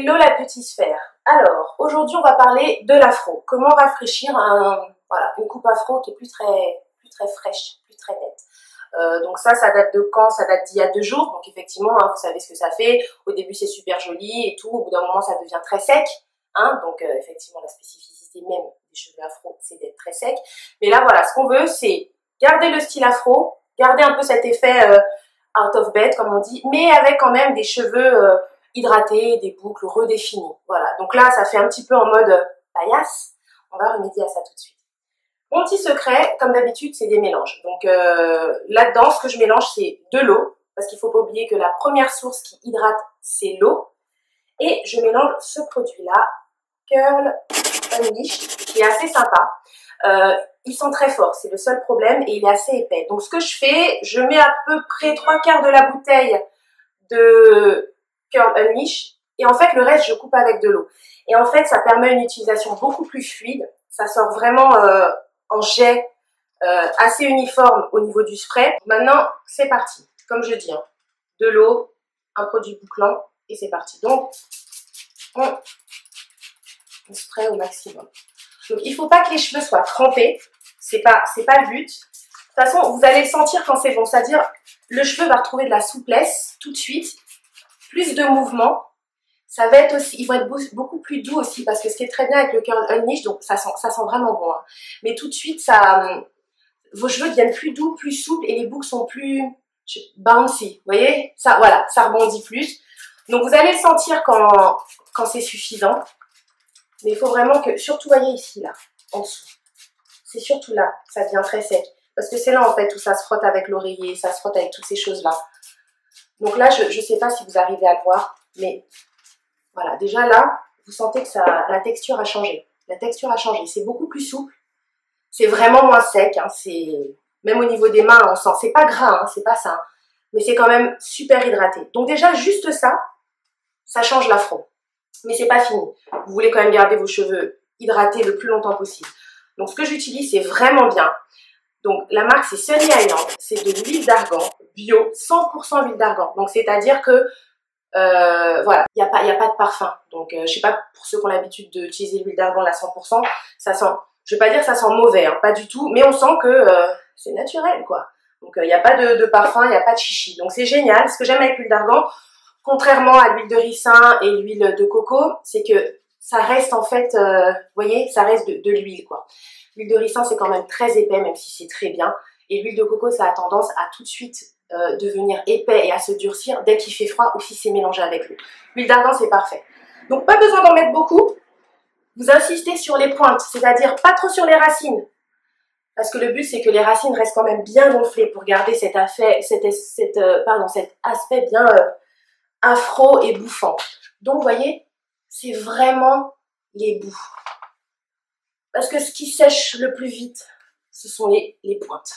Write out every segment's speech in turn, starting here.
Hello la petite sphère. Alors, aujourd'hui on va parler de l'afro. Comment rafraîchir une coupe afro qui est plus très fraîche, plus très nette. Donc ça date de quand? Ça date d'il y a 2 jours. Donc effectivement, hein, vous savez ce que ça fait. Au début c'est super joli et tout. Au bout d'un moment ça devient très sec. Hein, donc effectivement la spécificité même des cheveux afro c'est d'être très sec. Mais là voilà, ce qu'on veut c'est garder le style afro, garder un peu cet effet out of bed comme on dit, mais avec quand même des cheveux hydratés, des boucles redéfinies. Voilà, donc là ça fait un petit peu en mode paillasse. On va remédier à ça tout de suite. Mon petit secret, comme d'habitude, c'est des mélanges. Donc là-dedans, ce que je mélange, c'est de l'eau, parce qu'il ne faut pas oublier que la première source qui hydrate, c'est l'eau. Et je mélange ce produit-là, Curl Unleashed, qui est assez sympa. Il sent très fort, c'est le seul problème, et il est assez épais. Donc ce que je fais, je mets à peu près 3/4 de la bouteille de Curl Unleashed, et en fait le reste je coupe avec de l'eau. Et en fait ça permet une utilisation beaucoup plus fluide, ça sort vraiment en jet assez uniforme au niveau du spray. Maintenant c'est parti, comme je dis, hein, de l'eau, un produit bouclant, et c'est parti. Donc on spray au maximum. Donc il ne faut pas que les cheveux soient trempés, c'est pas le but. De toute façon vous allez le sentir quand c'est bon, c'est-à-dire le cheveu va retrouver de la souplesse tout de suite, plus de mouvement. Ça va être aussi, ils vont être beaucoup plus doux aussi, parce que ce qui est très bien avec le Curl Unleashed, donc ça sent vraiment bon. Hein. Mais tout de suite, vos cheveux deviennent plus doux, plus souples, et les boucles sont plus bouncy. Vous voyez, ça, voilà, ça rebondit plus. Donc vous allez le sentir quand c'est suffisant. Mais il faut vraiment que, surtout, voyez ici, là, en dessous. C'est surtout là, ça devient très sec. Parce que c'est là, en fait, où ça se frotte avec l'oreiller, ça se frotte avec toutes ces choses-là. Donc là, je ne sais pas si vous arrivez à le voir, mais voilà, déjà là, vous sentez que la texture a changé. La texture a changé, c'est beaucoup plus souple. C'est vraiment moins sec, hein, même au niveau des mains, on sent, c'est pas gras, hein, c'est pas ça. Hein, mais c'est quand même super hydraté. Donc déjà, juste ça change l'afro. Mais c'est pas fini. Vous voulez quand même garder vos cheveux hydratés le plus longtemps possible. Donc ce que j'utilise, c'est vraiment bien. Donc la marque, c'est Sunny Island. C'est de l'huile d'argan bio, 100% huile d'argan. Donc c'est-à-dire que voilà, il n'y a pas de parfum. Donc je sais pas, pour ceux qui ont l'habitude d'utiliser l'huile d'argan à 100%, ça sent, je vais pas dire que ça sent mauvais, hein, pas du tout, mais on sent que c'est naturel, quoi. Donc il n'y a pas de parfum, il n'y a pas de chichi. Donc c'est génial. Ce que j'aime avec l'huile d'argan, contrairement à l'huile de ricin et l'huile de coco, c'est que ça reste en fait, vous voyez, ça reste de l'huile, quoi. L'huile de ricin, c'est quand même très épais, même si c'est très bien. Et l'huile de coco, ça a tendance à tout de suite devenir épais et à se durcir dès qu'il fait froid ou si c'est mélangé avec l'eau. L'huile d'argan, c'est parfait. Donc, pas besoin d'en mettre beaucoup. Vous insistez sur les pointes, c'est-à-dire pas trop sur les racines. Parce que le but, c'est que les racines restent quand même bien gonflées pour garder cet aspect bien afro et bouffant. Donc, vous voyez, c'est vraiment les bouts. Parce que ce qui sèche le plus vite, ce sont les pointes.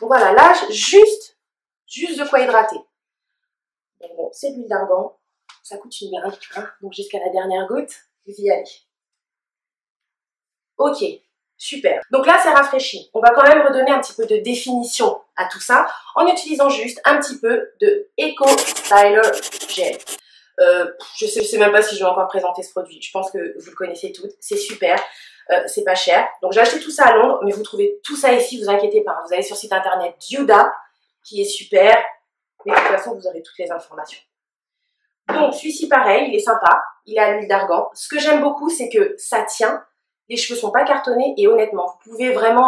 Donc voilà, là, juste de quoi hydrater. Bon, c'est de l'huile d'argan, ça coûte une blinde, hein, donc jusqu'à la dernière goutte, vous y allez. Ok, super. Donc là, c'est rafraîchi. On va quand même redonner un petit peu de définition à tout ça en utilisant juste un petit peu de Eco Styler Gel. Je sais même pas si je vais encore présenter ce produit. Je pense que vous le connaissez toutes. C'est super. C'est pas cher. Donc j'ai acheté tout ça à Londres, mais vous trouvez tout ça ici, vous inquiétez pas. Vous allez sur le site internet Diuda, qui est super. Mais de toute façon, vous aurez toutes les informations. Donc celui-ci, pareil, il est sympa. Il est à l'huile d'argan. Ce que j'aime beaucoup, c'est que ça tient. Les cheveux sont pas cartonnés et honnêtement, vous pouvez vraiment,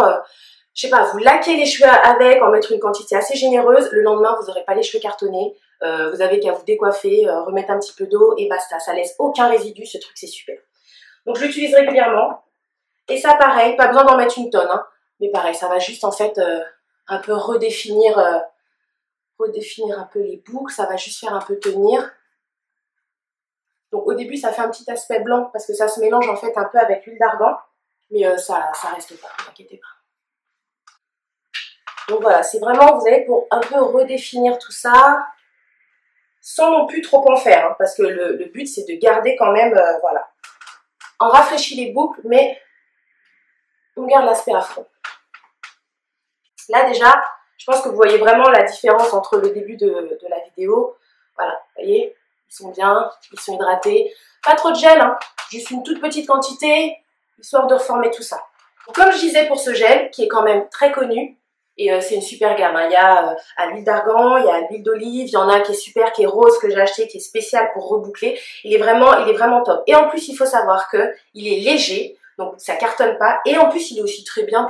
je sais pas, vous laquer les cheveux avec, en mettre une quantité assez généreuse. Le lendemain, vous n'aurez pas les cheveux cartonnés. Vous avez qu'à vous décoiffer, remettre un petit peu d'eau et basta. Ça laisse aucun résidu, ce truc, c'est super. Donc je l'utilise régulièrement. Et ça, pareil, pas besoin d'en mettre une tonne, hein, mais pareil, ça va juste en fait un peu redéfinir un peu les boucles, ça va juste faire un peu tenir. Donc au début, ça fait un petit aspect blanc parce que ça se mélange en fait un peu avec l'huile d'argan, mais ça reste pas, ne vous inquiétez pas. Donc voilà, c'est vraiment, vous allez pour un peu redéfinir tout ça, sans non plus trop en faire, hein, parce que le but c'est de garder quand même, voilà. On rafraîchit les boucles, mais on garde l'aspect afro. Là déjà, je pense que vous voyez vraiment la différence entre le début de la vidéo. Voilà, vous voyez, ils sont bien, ils sont hydratés. Pas trop de gel, hein, juste une toute petite quantité, histoire de reformer tout ça. Donc, comme je disais pour ce gel, qui est quand même très connu, et c'est une super gamme, hein. Il y a à l'huile d'argan, il y a à l'huile d'olive, il y en a qui est super, qui est rose, que j'ai acheté, qui est spécial pour reboucler. Il est vraiment top. Et en plus, il faut savoir que il est léger, donc ça cartonne pas. Et en plus, il est aussi très bien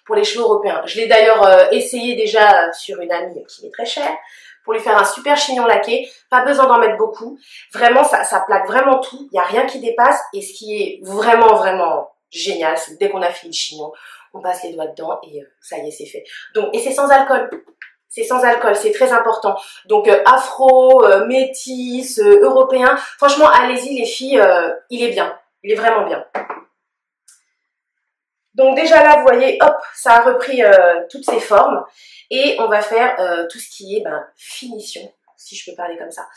pour les cheveux européens. Je l'ai d'ailleurs essayé déjà sur une amie qui est très chère, pour lui faire un super chignon laqué. Pas besoin d'en mettre beaucoup. Vraiment, ça plaque vraiment tout. Il n'y a rien qui dépasse. Et ce qui est vraiment génial, c'est que dès qu'on a fini le chignon, on passe les doigts dedans et ça y est, c'est fait. Donc, et c'est sans alcool. C'est sans alcool, c'est très important. Donc afro, métis, européen. Franchement, allez-y les filles, il est bien. Il est vraiment bien. Donc déjà là, vous voyez, hop, ça a repris toutes ses formes. Et on va faire tout ce qui est finition, si je peux parler comme ça.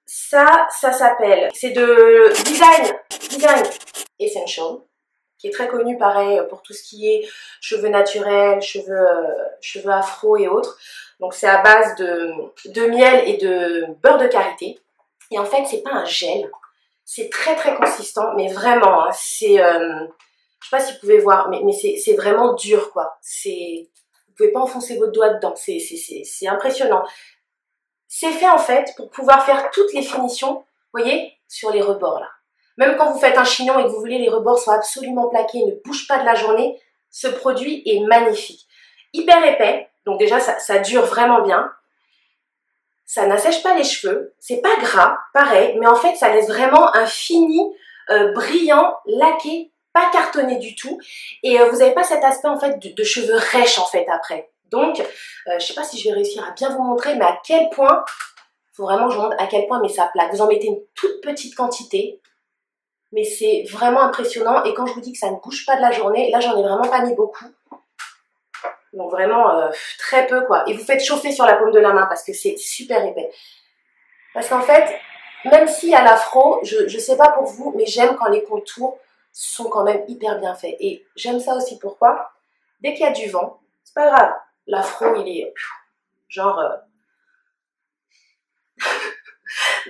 Ça s'appelle, c'est de Design Essential, qui est très connu, pareil, pour tout ce qui est cheveux naturels, cheveux afro et autres. Donc c'est à base de miel et de beurre de karité. Et en fait, c'est pas un gel, c'est très consistant, mais vraiment, hein, c'est... je sais pas si vous pouvez voir, mais c'est vraiment dur, quoi. Vous pouvez pas enfoncer votre doigt dedans, c'est impressionnant. C'est fait, en fait, pour pouvoir faire toutes les finitions, vous voyez, sur les rebords, là. Même quand vous faites un chignon et que vous voulez les rebords soient absolument plaqués, ne bougent pas de la journée, ce produit est magnifique. Hyper épais, donc déjà, ça dure vraiment bien. Ça n'assèche pas les cheveux, c'est pas gras, pareil, mais en fait, ça laisse vraiment un fini, brillant, laqué, pas cartonné du tout, et vous n'avez pas cet aspect en fait de cheveux rêches en fait après. Donc, je sais pas si je vais réussir à bien vous montrer, mais à quel point, faut vraiment que je vous montre à quel point mais ça plaque. Vous en mettez une toute petite quantité, mais c'est vraiment impressionnant, et quand je vous dis que ça ne bouge pas de la journée, là j'en ai vraiment pas mis beaucoup. Donc vraiment très peu quoi. Et vous faites chauffer sur la paume de la main parce que c'est super épais. Parce qu'en fait, même si à l'afro, je sais pas pour vous, mais j'aime quand les contours sont quand même hyper bien faits. Et j'aime ça aussi pourquoi? Dès qu'il y a du vent, c'est pas grave. L'afro, il est genre...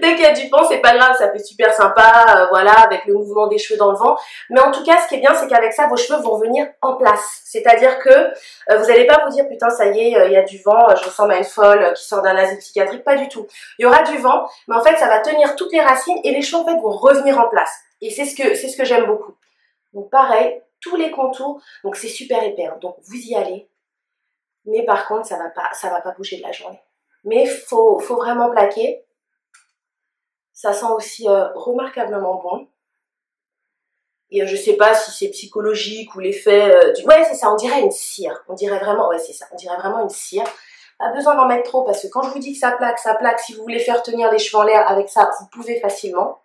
Dès qu'il y a du vent, c'est pas grave, ça fait super sympa, voilà, avec le mouvement des cheveux dans le vent. Mais en tout cas, ce qui est bien, c'est qu'avec ça, vos cheveux vont venir en place. C'est-à-dire que vous n'allez pas vous dire, putain, ça y est, il y a du vent, je ressemble à une folle qui sort d'un asile psychiatrique. Pas du tout. Il y aura du vent, mais en fait, ça va tenir toutes les racines et les cheveux, en fait, vont revenir en place. Et c'est ce que j'aime beaucoup. Donc pareil, tous les contours, donc c'est super épais. Hein. Donc vous y allez, mais par contre, ça va pas bouger de la journée. Mais faut vraiment plaquer. Ça sent aussi remarquablement bon. Et je sais pas si c'est psychologique ou l'effet du... Ouais, c'est ça, on dirait une cire. On dirait vraiment... Ouais, c'est ça, on dirait vraiment une cire. Pas besoin d'en mettre trop parce que quand je vous dis que ça plaque, ça plaque. Si vous voulez faire tenir les cheveux en l'air avec ça, vous pouvez facilement.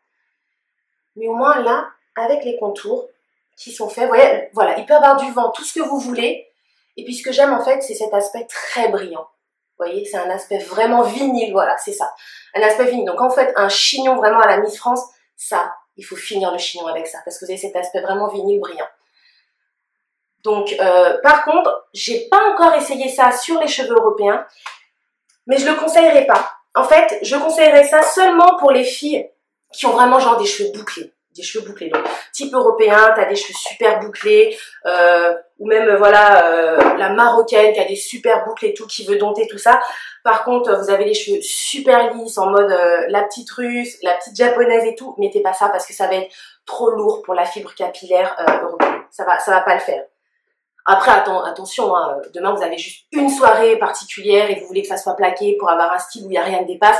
Mais au moins là, avec les contours qui sont faits, vous voyez, voilà, il peut y avoir du vent, tout ce que vous voulez. Et puis ce que j'aime en fait, c'est cet aspect très brillant. Vous voyez, c'est un aspect vraiment vinyle, voilà, c'est ça. Un aspect vinyle. Donc en fait, un chignon vraiment à la Miss France, ça, il faut finir le chignon avec ça, parce que vous avez cet aspect vraiment vinyle brillant. Donc, par contre, j'ai pas encore essayé ça sur les cheveux européens, mais je le conseillerais pas. En fait, je conseillerais ça seulement pour les filles qui ont vraiment genre des cheveux bouclés. Des cheveux bouclés, donc type européen, t'as des cheveux super bouclés, ou même voilà la marocaine qui a des super boucles et tout, qui veut dompter tout ça. Par contre, vous avez les cheveux super lisses en mode la petite russe, la petite japonaise et tout, mettez pas ça parce que ça va être trop lourd pour la fibre capillaire européenne. Ça va pas le faire. Après, attention, hein, demain vous avez juste une soirée particulière et vous voulez que ça soit plaqué pour avoir un style où il n'y a rien qui dépasse,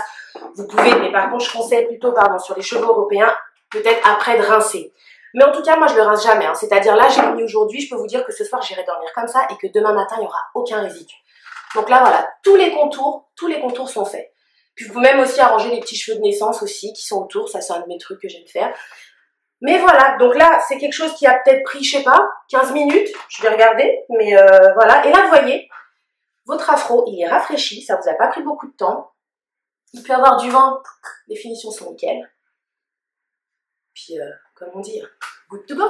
vous pouvez, mais par contre je conseille plutôt, sur les cheveux européens, peut-être après de rincer. Mais en tout cas, moi je le rince jamais, hein. C'est-à-dire là j'ai mis aujourd'hui, je peux vous dire que ce soir j'irai dormir comme ça et que demain matin il n'y aura aucun résidu. Donc là voilà, tous les contours sont faits. Puis vous pouvez même aussi arranger les petits cheveux de naissance aussi qui sont autour, ça c'est un de mes trucs que j'aime faire. Mais voilà, donc là c'est quelque chose qui a peut-être pris, je sais pas, 15 minutes, je vais regarder, mais voilà. Et là vous voyez, votre afro il est rafraîchi, ça vous a pas pris beaucoup de temps. Il peut y avoir du vent, les finitions sont nickel. Puis, comme on dit, good to go.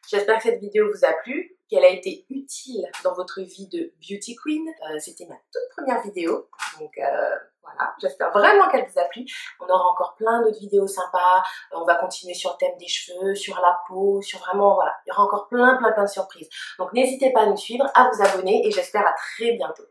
J'espère que cette vidéo vous a plu. qu'elle a été utile dans votre vie de beauty queen. C'était ma toute première vidéo, donc voilà, j'espère vraiment qu'elle vous a plu. On aura encore plein d'autres vidéos sympas, on va continuer sur le thème des cheveux, sur la peau, sur vraiment, voilà, il y aura encore plein de surprises. Donc n'hésitez pas à nous suivre, à vous abonner et j'espère à très bientôt.